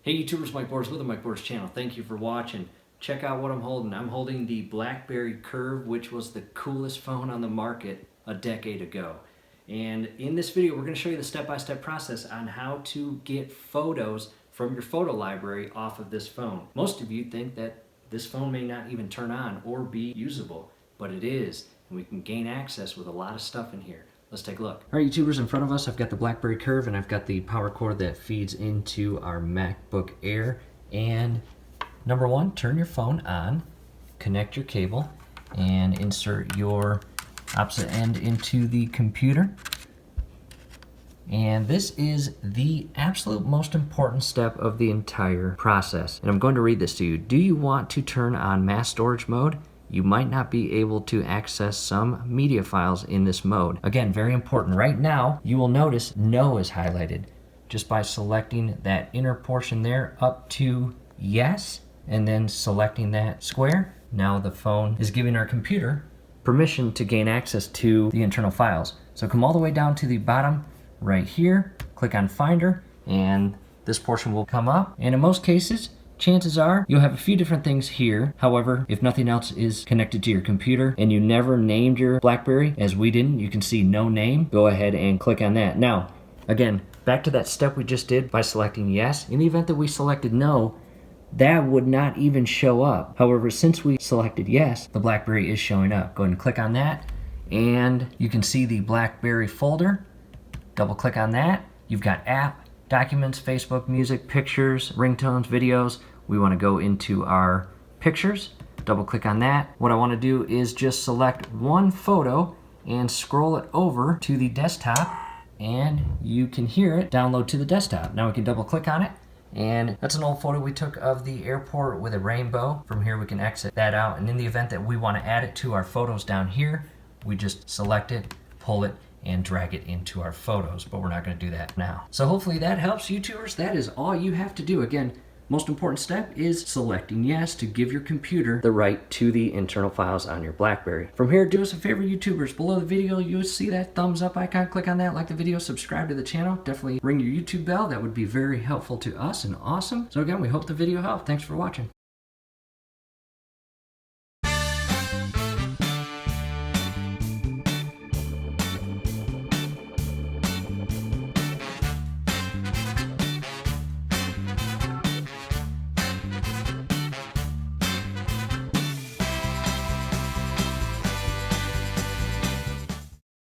Hey YouTubers, Mike Boris with the Mike Boris channel. Thank you for watching. Check out what I'm holding. I'm holding the Blackberry Curve, which was the coolest phone on the market a decade ago. And in this video, we're going to show you the step-by-step process on how to get photos from your photo library off of this phone. Most of you think that this phone may not even turn on or be usable, but it is. And we can gain access with a lot of stuff in here. Let's take a look. All right, YouTubers, in front of us, I've got the Blackberry Curve and I've got the power cord that feeds into our MacBook Air. And number one, turn your phone on, connect your cable, and insert your opposite end into the computer. And this is the absolute most important step of the entire process. And I'm going to read this to you. Do you want to turn on mass storage mode? You might not be able to access some media files in this mode. Again, very important. Right now, you will notice no is highlighted just by selecting that inner portion there up to yes, and then selecting that square. Now the phone is giving our computer permission to gain access to the internal files. So come all the way down to the bottom right here, click on Finder, and this portion will come up. And in most cases, chances are you'll have a few different things here. However, if nothing else is connected to your computer and you never named your Blackberry, as we didn't, you can see no name, go ahead and click on that. Now, again, back to that step we just did by selecting yes. In the event that we selected no, that would not even show up. However, since we selected yes, the Blackberry is showing up. Go ahead and click on that, and you can see the Blackberry folder. Double click on that. You've got app, documents, Facebook, music, pictures, ringtones, videos. We want to go into our pictures. Double click on that. What I want to do is just select one photo and scroll it over to the desktop, and you can hear it download to the desktop. Now we can double click on it, and that's an old photo we took of the airport with a rainbow. From here we can exit that out, and in the event that we want to add it to our photos down here, we just select it, pull it, and drag it into our photos, but we're not going to do that now. So hopefully that helps, YouTubers. That is all you have to do. Again, most important step is selecting yes to give your computer the right to the internal files on your Blackberry. From here, do us a favor, YouTubers. Below the video, you'll see that thumbs up icon. Click on that, like the video, subscribe to the channel. Definitely ring your YouTube bell. That would be very helpful to us and awesome. So again, we hope the video helped. Thanks for watching.